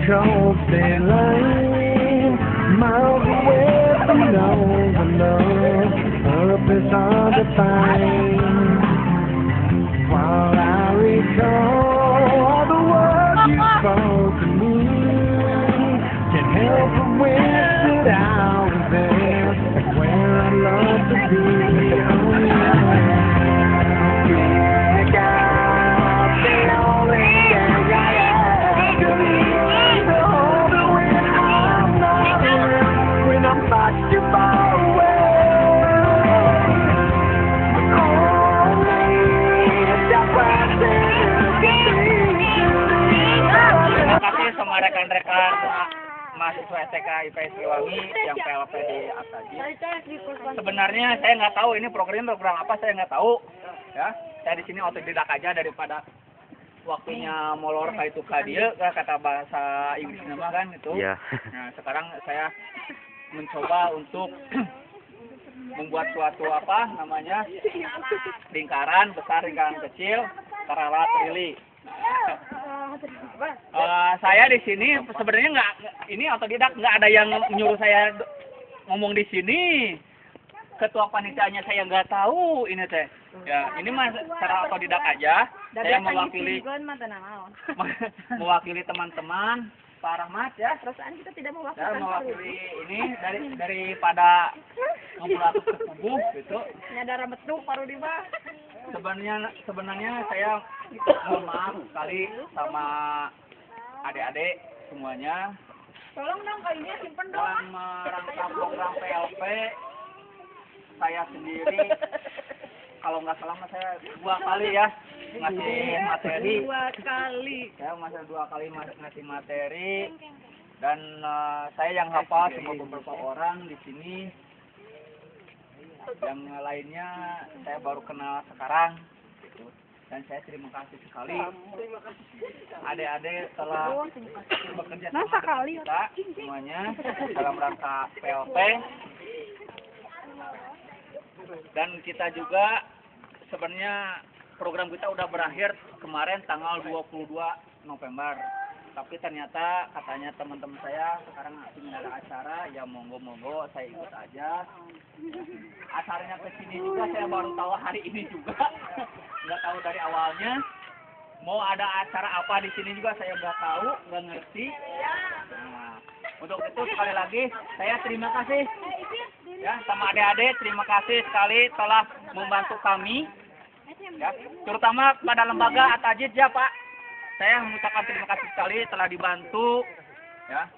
cold stay lying miles away from all the love up is hard to find. While I recall all the words you spoke to me, can't help but wish that I was there and where I'd love to be. Oh yeah. Sama rekan-rekan mahasiswa STK IPS Siliwangi yang PLP di Aktaji. Sebenarnya saya nggak tahu ini program apa, saya nggak tahu. Ya, saya di sini otodidak aja daripada waktunya molor kayak itu dia kata bahasa Inggris nama kan itu. Iya. Nah, sekarang saya mencoba untuk membuat suatu lingkaran besar, lingkaran kecil, paralat rili. Saya di sini sebenarnya ini otodidak, nggak ada yang menyuruh saya ngomong di sini. Ketua panitianya saya nggak tahu ini teh. Ya, ini mah secara otodidak aja. Saya mewakili teman-teman Pak Rahmat ya. Perasaan kita tidak mewakili ini daripada ngobrol ke tubuh gitu. Nyadar metu paru di bawah. Sebenarnya saya mohon maaf sekali sama adik-adik semuanya. Tolong dong kayunya simpen dong. Dalam merangka program PLP saya sendiri kalau nggak salah saya 2 kali ya ngasih materi. 2 kali. Saya masih 2 kali ngasih materi dan saya yang hafal cuma beberapa orang di sini. Yang lainnya saya baru kenal sekarang gitu. Dan saya terima kasih sekali adik-adik telah bekerja sama kita semuanya dalam rangka PLP. Dan kita juga sebenarnya program kita udah berakhir kemarin tanggal 22 November. Tapi ternyata katanya teman-teman saya sekarang ingin ada acara, ya monggo saya ikut aja. Acaranya ke sini juga saya baru tahu hari ini juga, nggak tahu dari awalnya. Mau ada acara apa di sini juga saya nggak tahu, nggak ngerti. Nah, untuk itu sekali lagi saya terima kasih ya sama adik-adik, terima kasih sekali telah membantu kami, ya, terutama pada lembaga Aktaji ya Pak. Saya mengucapkan terima kasih sekali telah dibantu, ya.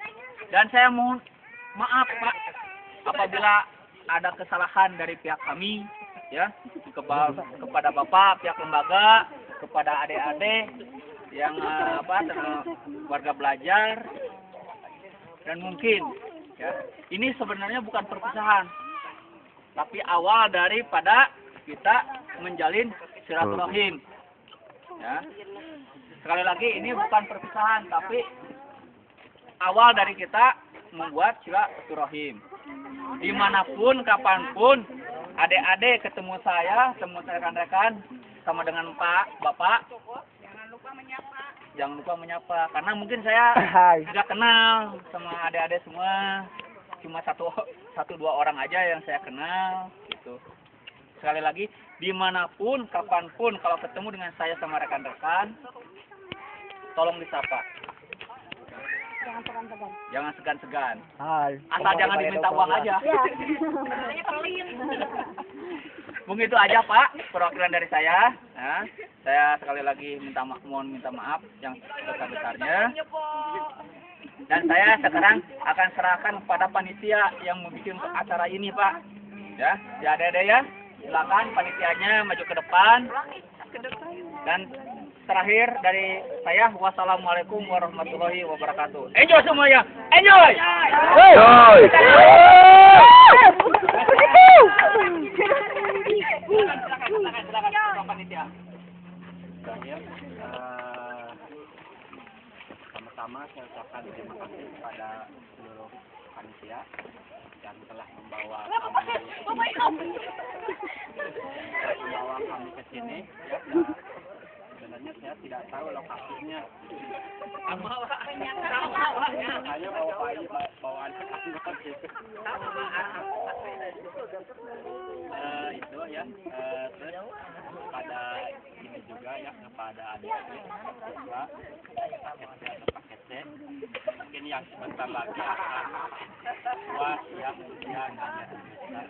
Dan saya mohon maaf Pak apabila ada kesalahan dari pihak kami, ya, kepada Bapak, pihak lembaga, kepada adik-adik yang warga belajar, dan mungkin, ya, ini sebenarnya bukan perpisahan, tapi awal daripada kita menjalin silaturahim, ya. Sekali lagi ini bukan perpisahan, tapi awal dari kita membuat silaturahim. Dimanapun, kapanpun, adik-adik ketemu saya, ketemu rekan-rekan, sama dengan Bapak, jangan lupa menyapa. Karena mungkin saya tidak kenal sama adik-adik semua, cuma satu dua orang aja yang saya kenal, gitu. Sekali lagi, dimanapun, kapanpun, kalau ketemu dengan saya sama rekan-rekan, tolong disapa. Jangan segan-segan. Asal jangan diminta uang aja. Mungkin itu aja Pak perwakilan dari saya. Nah, saya sekali lagi minta maaf yang sebesar-besarnya. Dan saya sekarang akan serahkan kepada panitia yang membuat acara ini Pak. Ya, ada ya. Silakan panitianya maju ke depan. Dan terakhir dari saya, wassalamualaikum warahmatullahi wabarakatuh. Enjoy semuanya, enjoy. Enjoy. Silakan panitia. Terakhir, pertama saya ucapkan terima kasih kepada seluruh panitia yang telah membawa kami ke sini. Ya, saya tidak tahu lokasinya. Sama Pak. Hanya bawa bayi bawaan angkot gitu. Itu ya. Terus pada ini juga ya kepada adik-adik siswa paket B atau paket C mungkin yang sebentar lagi akan puas ya ujian hanya semester.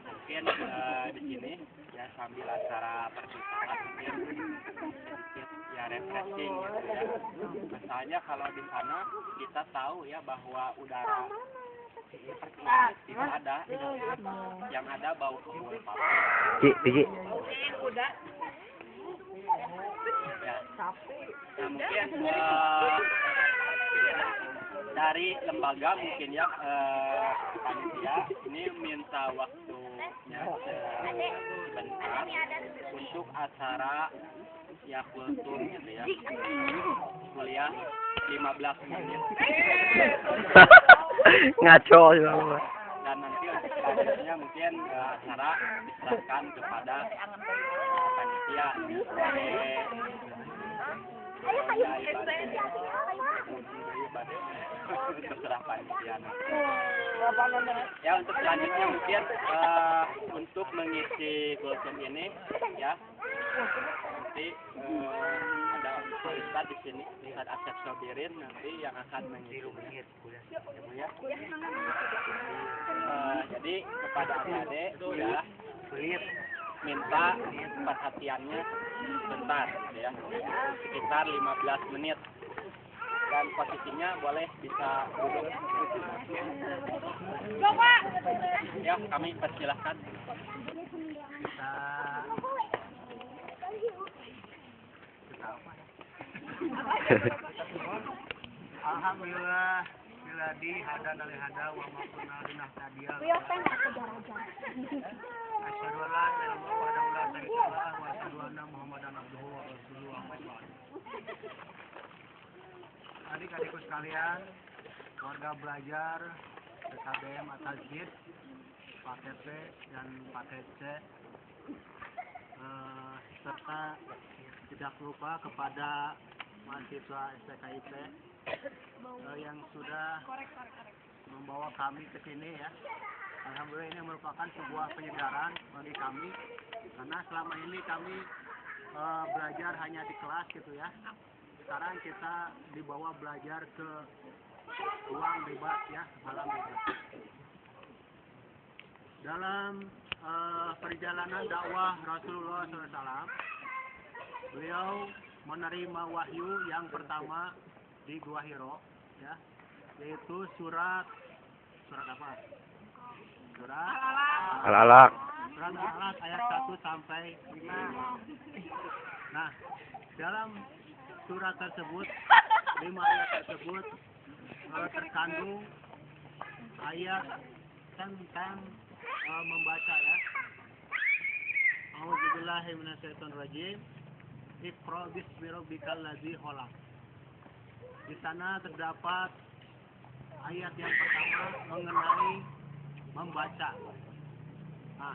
Mungkin di sini ya sambil acara perpisahan mungkin sedikit ya refreshing gitu ya. Misalnya kalau di sana kita tahu ya bahwa udara seperti ini tidak ada, yang ada bau kebul pabrik. Biji. Udah. Ya. Nah, mungkin dari lembaga mungkin ya panitia ini minta waktunya sebentar untuk acara ya kultur gitu ya, kuliah 15 menit. Ngaco juga. Dan nanti untuk selanjutnya mungkin acara diserahkan kepada panitia terserah panitia. Ya untuk selanjutnya mungkin untuk mengisi kultur ini ya nanti ada Ustaz di sini, Ustaz Asep Sobirin nanti yang akan mengisi ya. Jadi kepada adik-adik ya minta perhatiannya sebentar ya, sekitar 15 menit dan posisinya boleh bisa duduk. Ya kami persilahkan. Alhamdulillah biladi hadan alihada wa makunna linahtadiya. Asyhadu an la ilaha illallah wa la syarika lah wa asyhadu anna Muhammadan abduhu wa rasuluhu amma ba'd. Adik-adikku sekalian, warga belajar PKBM At-Tajwid paket B dan paket C, serta tidak lupa kepada mahasiswa STKIP yang sudah membawa kami ke sini ya. Alhamdulillah ini merupakan sebuah penyegaran bagi kami karena selama ini kami belajar hanya di kelas gitu ya. Sekarang kita dibawa belajar ke ruang bebas ya, alam bebas. Dalam perjalanan dakwah Rasulullah SAW, beliau menerima wahyu yang pertama di Gua Hiro ya, yaitu surat apa? Surat Al-Alaq. Surat Al-Alaq ayat 1 sampai 5. Nah, dalam surat tersebut 5 ayat tersebut terkandung ayat tentang membaca ya. A'udzubillahi minasyaitonirrajim. Iqra bismi rabbikal ladzi khalaq. Di sana terdapat ayat yang pertama mengenai membaca. Nah,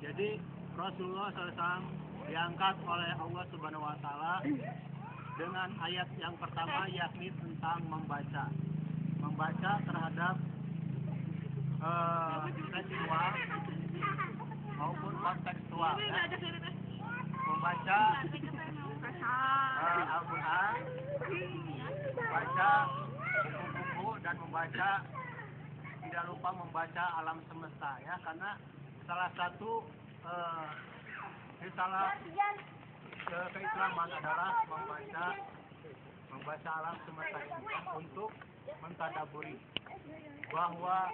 jadi Rasulullah SAW diangkat oleh Allah Subhanahu Wa Taala dengan ayat yang pertama yakni tentang membaca terhadap tekstual maupun kontekstual ya. Membaca Al-Quran, membaca buku-buku dan membaca, tidak lupa membaca alam semesta ya, karena salah satu risalah keislaman adalah membaca alam semesta ini kan, untuk mentadaburi bahwa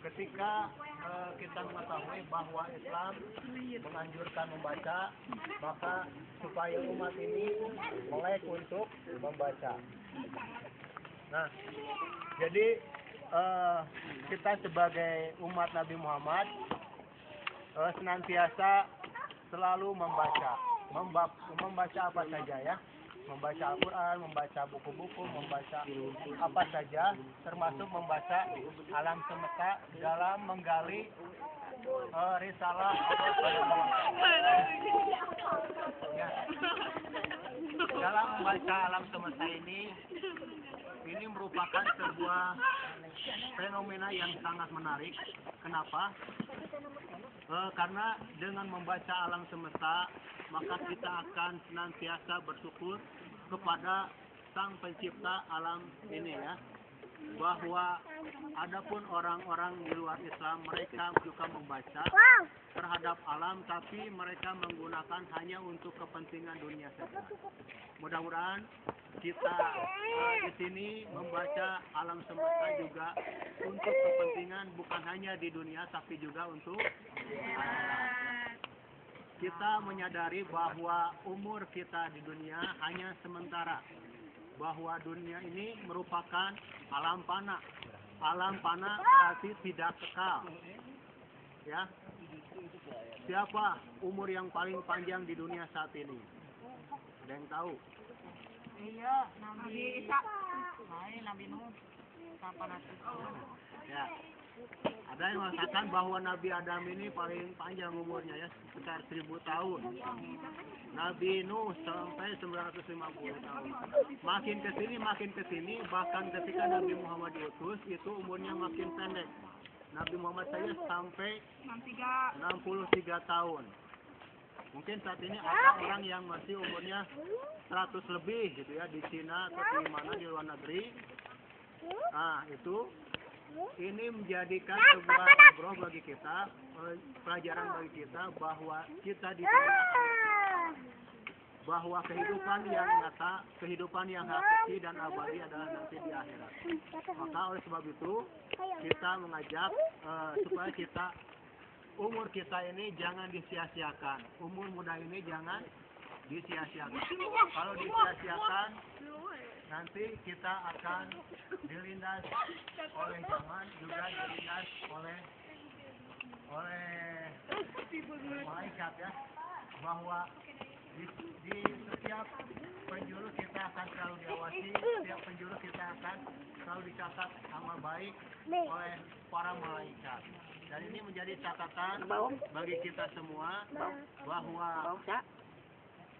ketika kita mengetahui bahwa Islam menganjurkan membaca, maka supaya umat ini melek untuk membaca. Nah, jadi kita sebagai umat Nabi Muhammad senantiasa selalu membaca apa saja ya. membaca Al-Quran, membaca buku-buku, membaca apa saja, termasuk membaca alam semesta dalam menggali risalah Allah ya. Dalam membaca alam semesta ini merupakan sebuah fenomena yang sangat menarik. Kenapa? Karena dengan membaca alam semesta, maka kita akan senantiasa bersyukur kepada Sang Pencipta alam ini ya. Bahwa adapun orang-orang di luar Islam, mereka juga membaca terhadap alam, tapi mereka menggunakan hanya untuk kepentingan dunia saja. Mudah-mudahan kita di sini membaca alam semesta juga untuk kepentingan bukan hanya di dunia, tapi juga untuk kita menyadari bahwa umur kita di dunia hanya sementara, bahwa dunia ini merupakan alam fana. Alam fana berarti tidak kekal. Ya. Siapa umur yang paling panjang di dunia saat ini? Ada yang tahu? Iya, Nabi Isa. Nabi Nuh. Ya. Ada yang mengatakan bahwa Nabi Adam ini paling panjang umurnya ya, sekitar 1000 tahun. Nabi Nuh sampai 950 tahun. Makin ke sini, bahkan ketika Nabi Muhammad diutus itu umurnya makin pendek. Nabi Muhammad saya sampai 63 tahun. Mungkin saat ini ada orang yang masih umurnya 100 lebih gitu ya, di Cina atau di mana di luar negeri. Nah, itu ini menjadikan sebuah ibrah bagi kita, pelajaran bagi kita bahwa kita di bahwa kehidupan yang nyata, kehidupan yang hakiki dan abadi adalah nanti di akhirat. Maka oleh sebab itu kita mengajak supaya kita umur kita ini jangan disia-siakan. Umur muda ini jangan disia-siakan. Kalau disia-siakan nanti kita akan dilindas oleh zaman, juga dilindas oleh malaikat ya, bahwa di setiap penjuru kita akan selalu diawasi, setiap penjuru kita akan selalu dicatat amal baik oleh para malaikat. Dan ini menjadi catatan bagi kita semua bahwa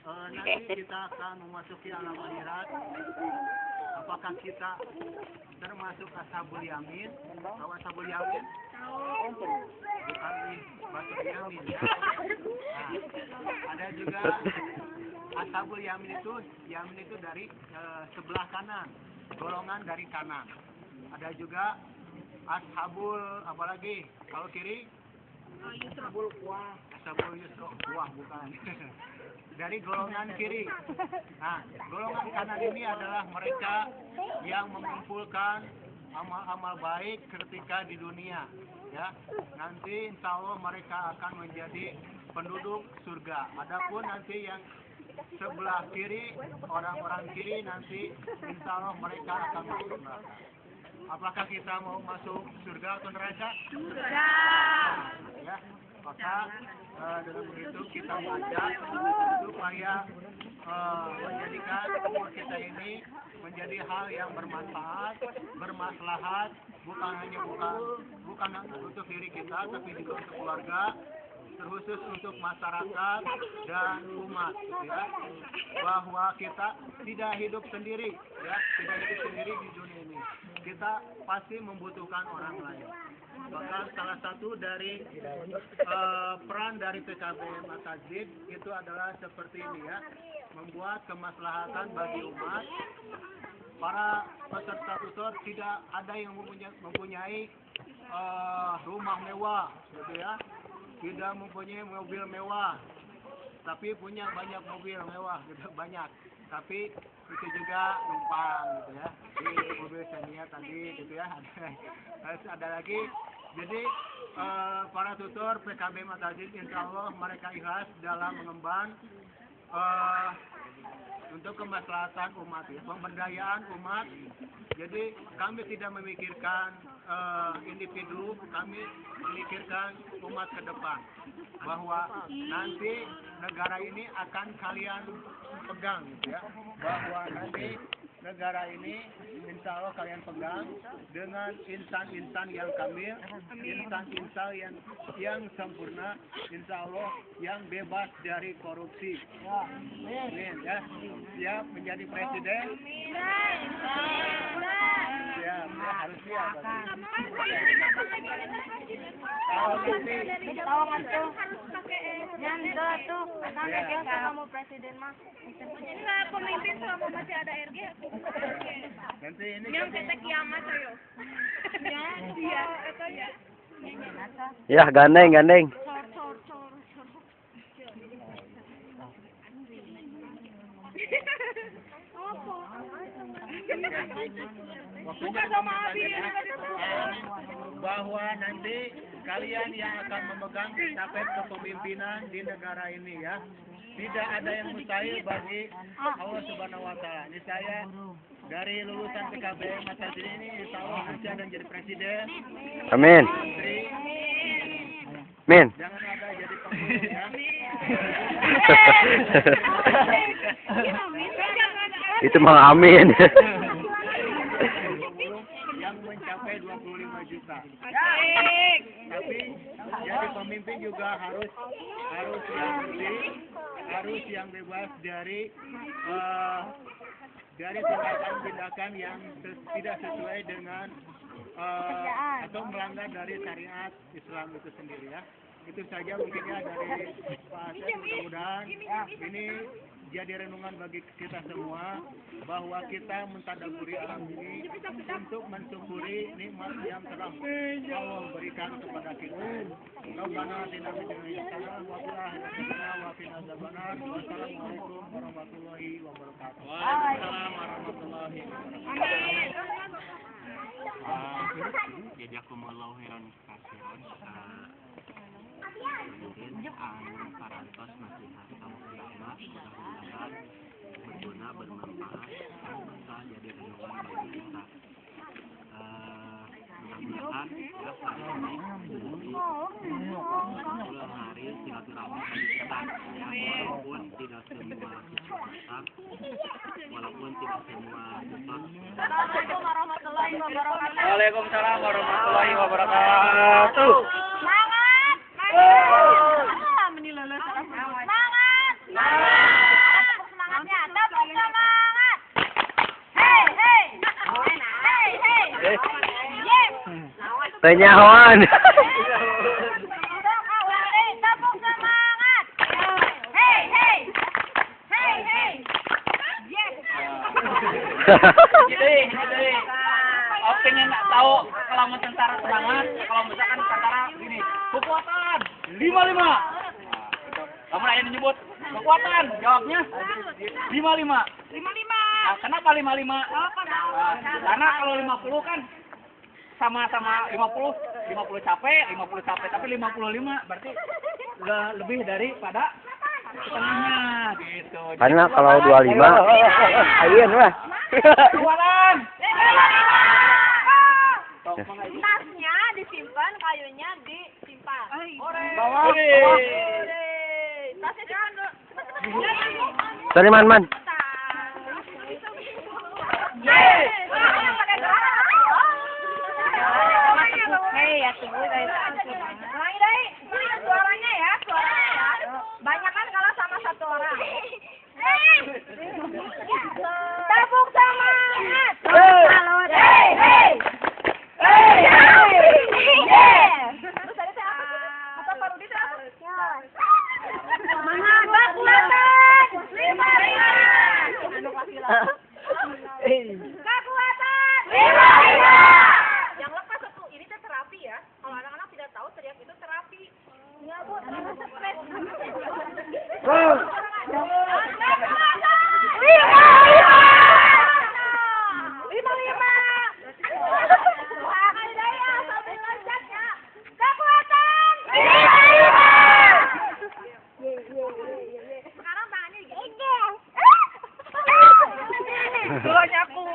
nanti kita akan memasuki alam akhirat. Apakah kita termasuk ashabul yamin? Tahu ashabul yamin? Bukan masuk yamin ya. Nah, ada juga ashabul yamin itu dari sebelah kanan, golongan dari kanan. Ada juga ashabul apalagi kalau kiri? Ashabul yusra, buah bukan. Dari golongan kiri. Nah, golongan kanan ini adalah mereka yang mengumpulkan amal-amal baik ketika di dunia. Ya, nanti insya Allah mereka akan menjadi penduduk surga. Adapun nanti yang sebelah kiri, orang-orang kiri nanti insya Allah mereka akan masuk neraka. Apakah kita mau masuk surga atau neraka? Surga. Ya, maka dengan begitu kita mengajak supaya menjadikan umur kita ini menjadi hal yang bermanfaat, bermaslahat, bukan hanya untuk diri kita, tapi juga untuk keluarga, terkhusus untuk masyarakat dan umat, ya, bahwa kita tidak hidup sendiri, ya, tidak hidup sendiri di dunia ini. Kita pasti membutuhkan orang lain. Maka salah satu dari peran dari PKB Matazid itu adalah seperti ini ya, membuat kemaslahatan bagi umat. Para peserta tutor tidak ada yang mempunyai rumah mewah, gitu ya, tidak mempunyai mobil mewah, tapi punya banyak mobil mewah, gitu, banyak. Tapi itu juga numpang, gitu ya, di mobil Xenia tadi, gitu ya. Ada lagi. Jadi para tutor PKB Matazid insya Allah mereka ikhlas dalam mengemban untuk kemaslahatan umat, ya, pemberdayaan umat. Jadi kami tidak memikirkan individu, kami memikirkan umat ke depan, bahwa nanti negara ini akan kalian pegang, gitu ya, bahwa nanti negara ini insya Allah kalian pegang dengan insan-insan yang kamil, insan-insan yang sempurna, insya Allah yang bebas dari korupsi. Amin, ya. Siap menjadi presiden? Siap, ya, harus siap. Kalau kamu presiden mah. Enggak, pemimpin selama masih ada RG. nanti ini Yang kita kiamat ayo. Ya, iya, itu ya. Ya, gandeng, gandeng. Bukan sama Abi, bahwa nanti kalian yang akan memegang estafet kepemimpinan di negara ini, ya. Tidak ada yang mustahil bagi Allah Subhanahu wa taala. Ini saya dari lulusan PKB masa ini insya Allah nanti ada jadi presiden. Amin. Menteri. Amin. Jangan ada jadi pemimpin, ya. Itu mah amin. Yang mencapai 25 juta. Tapi jadi pemimpin juga harus yang bersih, harus yang bebas dari tindakan-tindakan yang tidak sesuai dengan atau melanggar dari syariat Islam itu sendiri, ya. Itu saja mungkinnya dari Pak Asep. Mudah-mudahan ini jadi renungan bagi kita semua bahwa kita mentadabburi alam ini untuk mensyukuri nikmat yang telah Allah berikan kepada kita. Rabbana atina fid dunya hasanah wa fil akhirati hasanah wa qina adzabannar. Wassalamualaikum warahmatullahi wabarakatuh. Waalaikumsalam warahmatullahi wabarakatuh. Jazakumullahu khairan katsiran. Mungkin parantos nasihat kamu ulama mudah-mudahan berguna, bermanfaat, bisa jadi renungan bagi kita. Mudah-mudahan ya hari ini menjadi hari silaturahmi bagi kita, ya, walaupun tidak semua siswa datang, walaupun tidak semua siswa. Assalamualaikum warahmatullahi wabarakatuh. Waalaikumsalam warahmatullahi wabarakatuh. Semangatnya, tepuk semangat. Hei, hei. Hei, hei. Yes. Penyawan. Tepuk semangat. Hei, hei. Hei, hei. Yes. Jadi, pengen tahu kalau tentara serangan, kalau misalkan tentara gini, kekuatan 55. Kamu nanya nyebut kekuatan, jawabnya 55. 55. Nah, kenapa 55? Karena kalau 50 kan sama-sama 50 capek, tapi 55 berarti lebih daripada setengahnya gitu. Karena kalau 25 ayeun lah. Kekuatan. Tasnya disimpan, kayunya disimpan. Bawa. Tasnya disimpan dulu. Sorry man. Hei, ya tunggu dari suaranya ya, banyak kan kalau sama satu orang. Tepuk semangat. Hei, hei. Terus tadi saya apa? Pak Rudi saya apa? Semangat, kekuatan. 55. Kekuatan. 55. Yang lepas satu, ini teh terapi ya. Kalau anak-anak tidak tahu teriak itu terapi. Enggak, Bu, karena stres. Sekarang tangannya gini. Dulunya aku.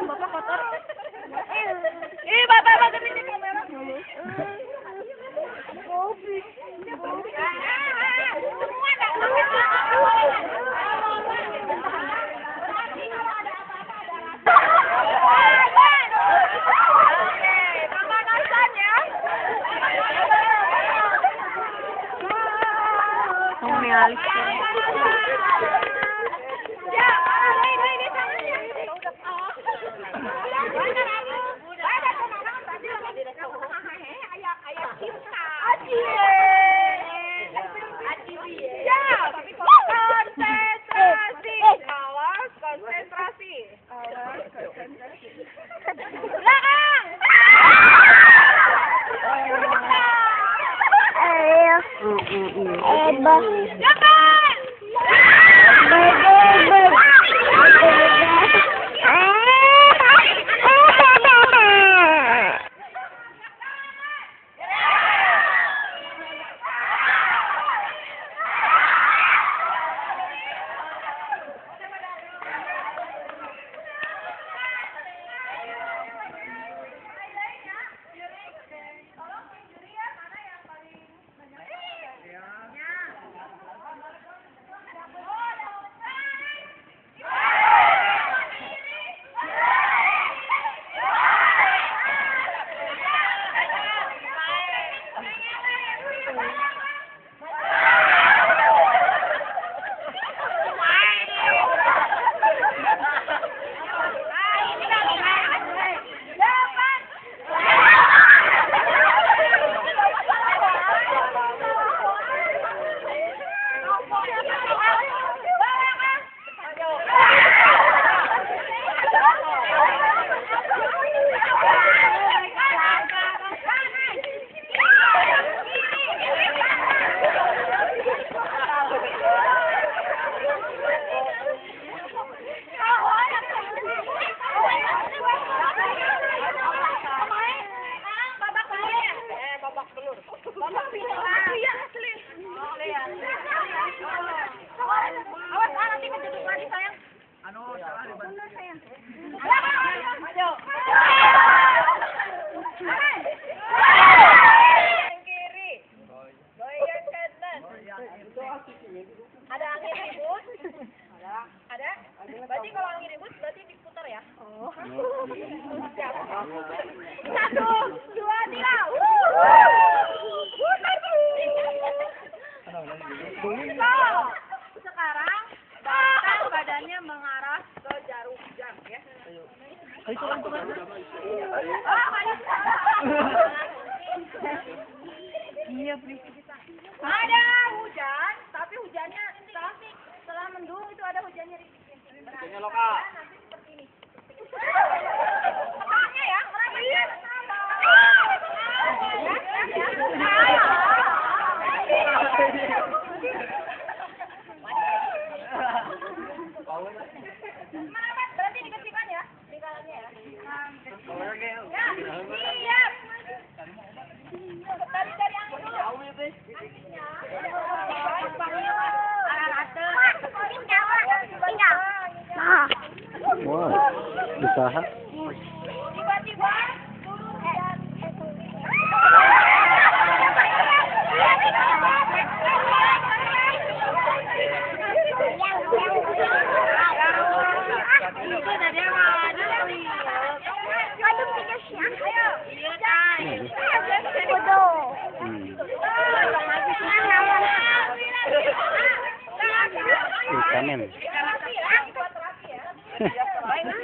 Bapak kotor. Ih, bapak ini kamera. Kopi. Semua enggak Ada angin ribut? Ada? Berarti kalau angin ribut berarti diputar ya? Oh. Siap. 1, 2, 3. Sekarang badannya mengarah ke jarum jam ya. Iya, ada hujan, tapi hujannya setelah mendung itu ada hujannya di sini. Hujannya lokal. Nanti seperti ini. Orangnya ya, orangnya. Berarti dikasihkan ya, lingkarannya ya. Ya, siap. Dari angin dulu. Wah, usaha. Tiba-tiba turun dan Kamen. tiba-tiba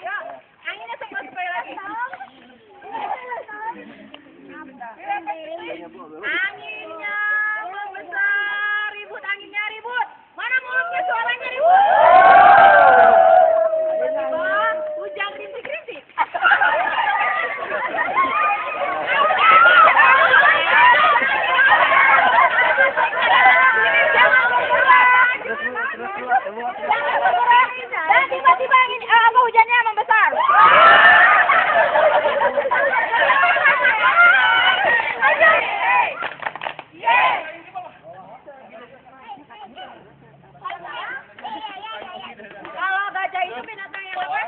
hujannya anginnya sempat sekali lagi. Anginnya membesar, ribut, anginnya ribut. Mana mulutnya suaranya ribut? Hujan hujannya membesar. Kalau gajah itu binatang yang apa?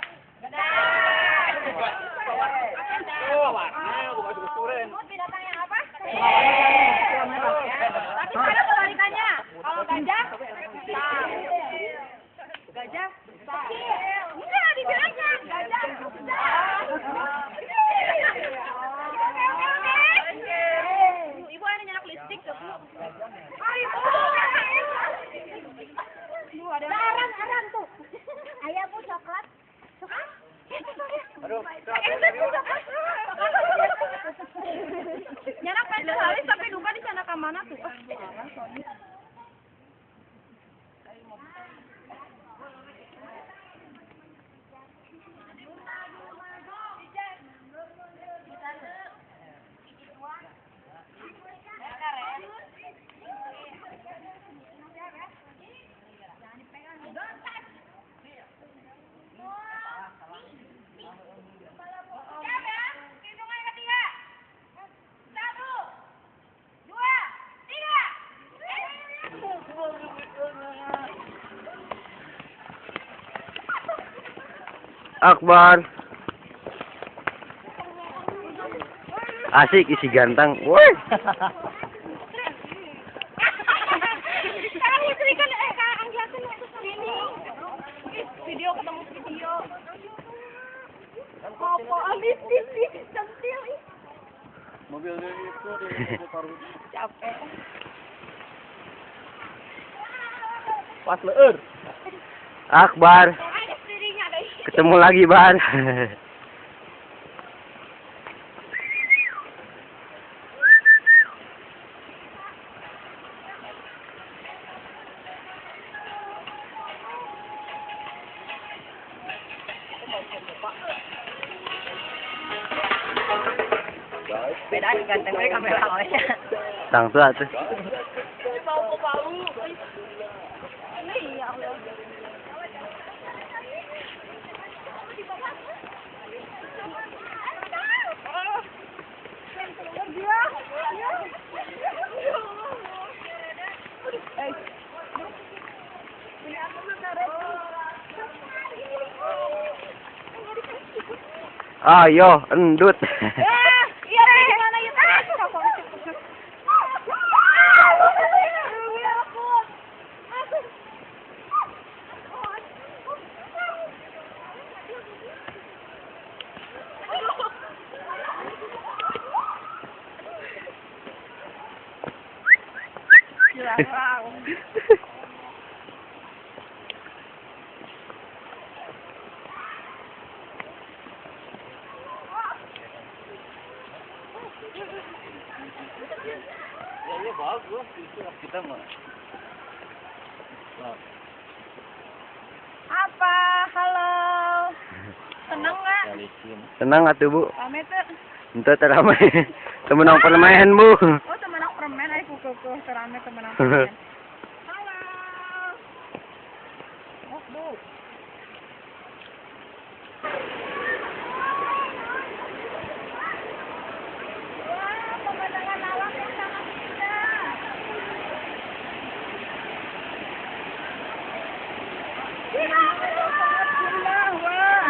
Semut binatang yang apa? Tapi sekarang kebalikannya. Kalau gajah, besar. Gajah besar. Enggak, dibilangnya gajah besar. Ibu ada nyenak lipstik tuh, Bu. Ibu. Bu ada. Aran tuh. Ayah Bu coklat. Coklat. Aduh. Nyenak pendek kali sampai lupa di sana ke mana tuh. Akbar. Asik isi ganteng. Woi. Sekarang istrikan Kang Jatin itu sini. Video ketemu video. Apa habis TV centil ih. Mobil itu di paru. Capek. Pas leur. Akbar. Ketemu lagi, Bar. Beda ganteng we kamera awalnya. Tang tua tuh. Bau-bau. Ini ya Allah. Ayo, endut. Iya, gimana ya? Ya bagus itu kita mah. Apa? Halo. Seneng nggak? Senang atuh, Bu. Rame tuh. Ente teramai. Temenang permain, Bu. Oh, temenak permen ayo kukuh terame temenak permen. Halo. Oh, Bu. Wah, pemandangan alam yang sangat indah. Sangat indah, wah.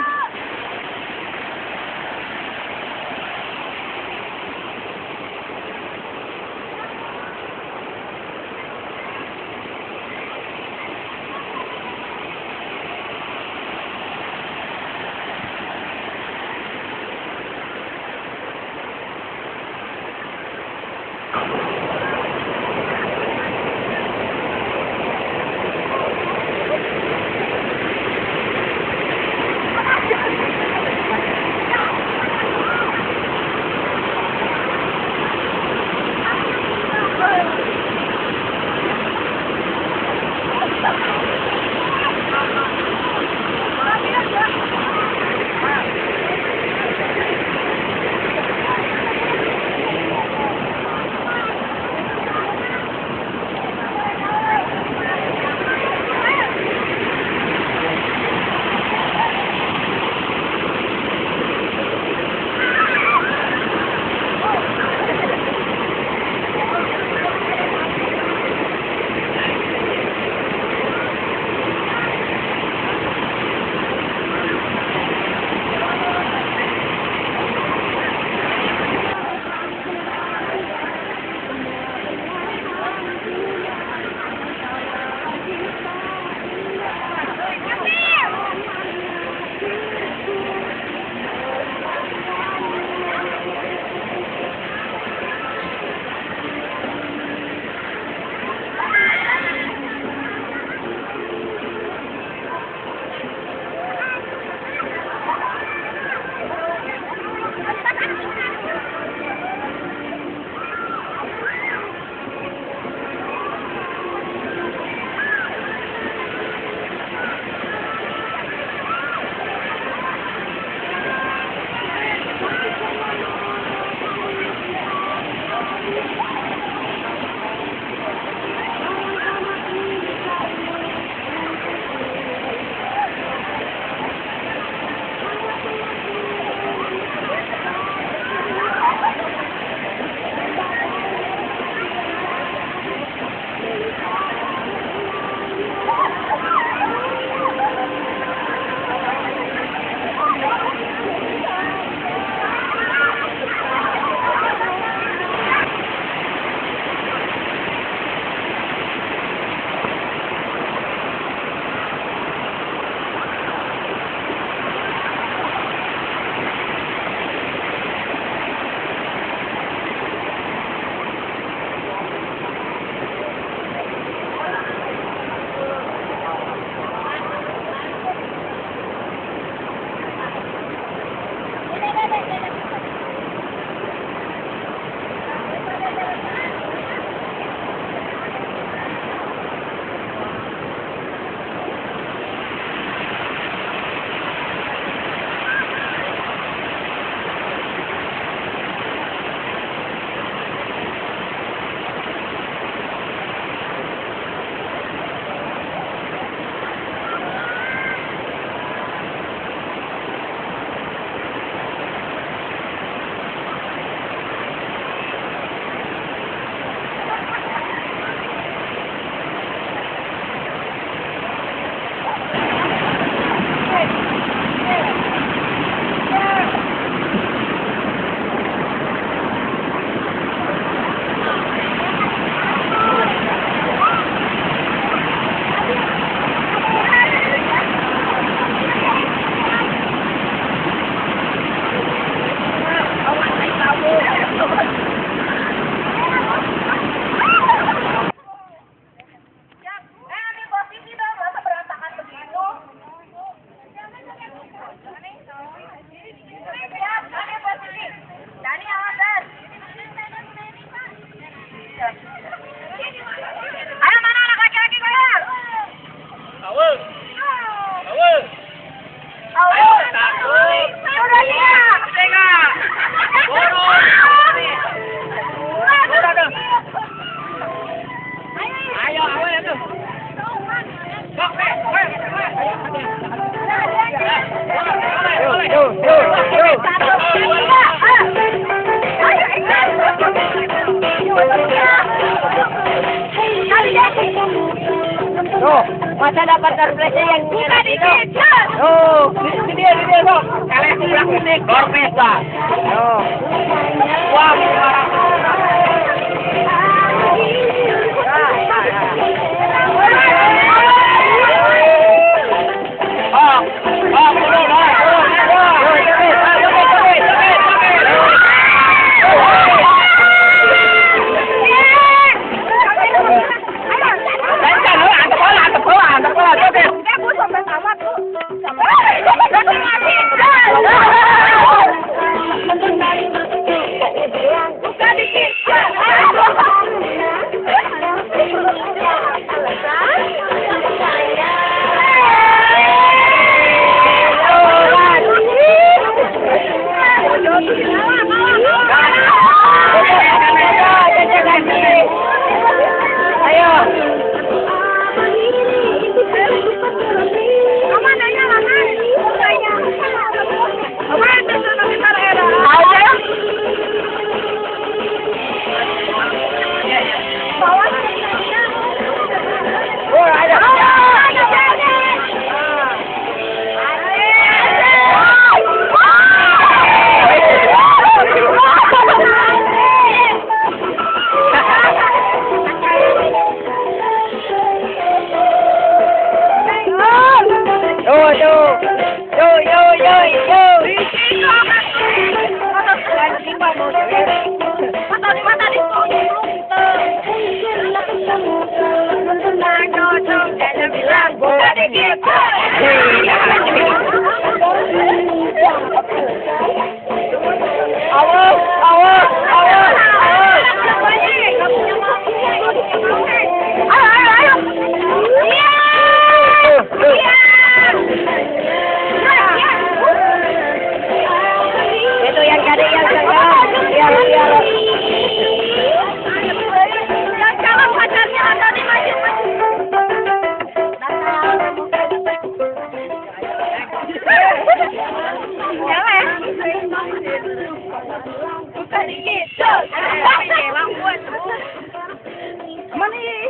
Dani awasan. Ayo mana anak laki-laki goyang? Awal. Awal. Ayo, satu. Udah siap. Tiga. Borong. Ayo, awal ya tuh. Tuh, masa dapat surprise yang buka dikit. Oh, ini dia tuh. Kalian pulang ini korpes lah. Oh. Wah,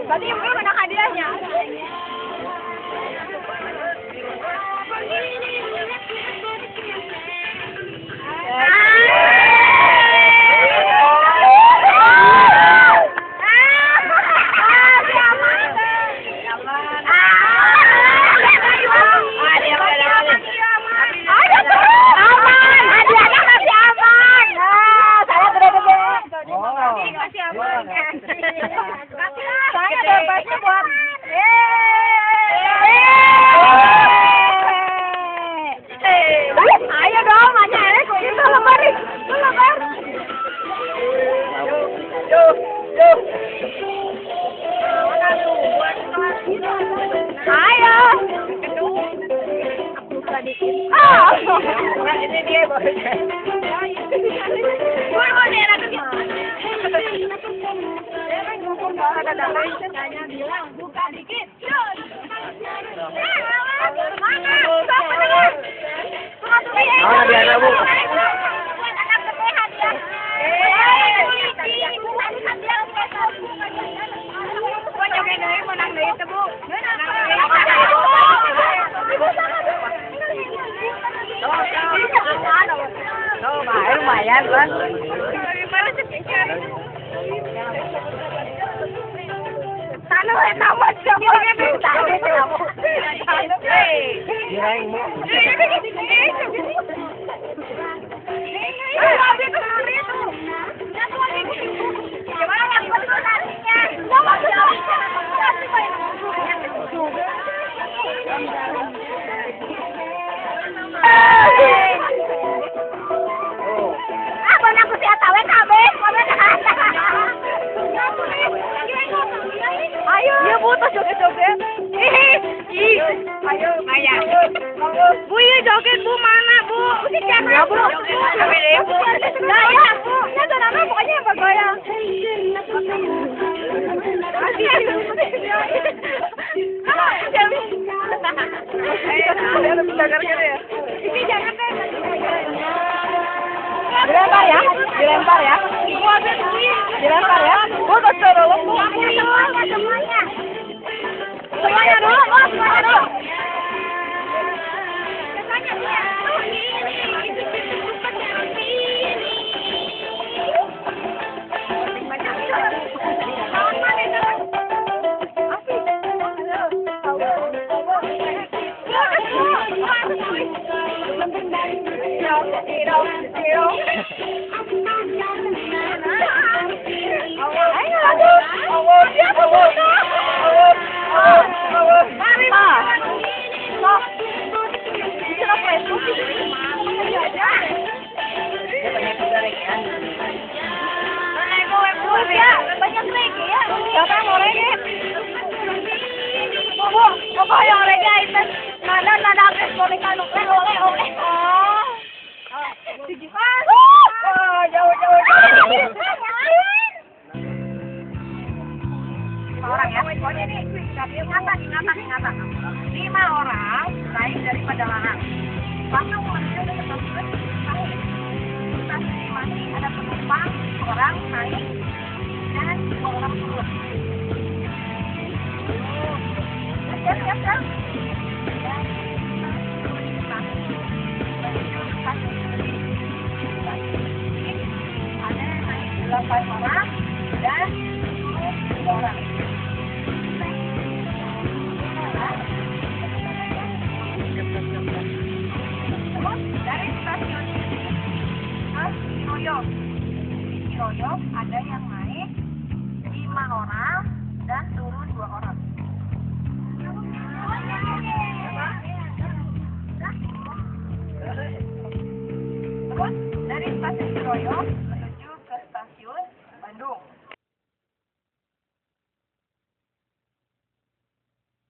Tadi yang belum ada hadiahnya. Saya dapatnya buat ayo dong, nanya kok itu lembar. Ayo. Ini dia bosnya. Tanya bilang buka dikit. Hadiah Bu. Lumayan kan? Tanah tamat siapa yang minta? Kirain Mu. Gimana joget Bu, mana Bu? Ya Bu, gaya Bu. Ya sana pokoknya yang bergoyang. Dilempar ya, dilempar ya, dilempar ya. Bu, betul Bu. Semuanya dulu, Bu, semuanya dulu. Banyak reggae ya. Siapa yang mau reggae? Bu, yang reggae itu nada habis boneka nuklir oleh. Jauh. Orang ya, pokoknya nih, ingatan. 5 orang naik dari Padalarang. Langsung menuju ke tempat stasiun masih ada penumpang, orang naik dan 2 orang turun. Siap. Ada naik 8 orang dan turun 2 orang. Dari stasiun ini ke Ciroyok ada yang naik 5 orang dan turun 2 orang. Terus dari stasiun Ciroyok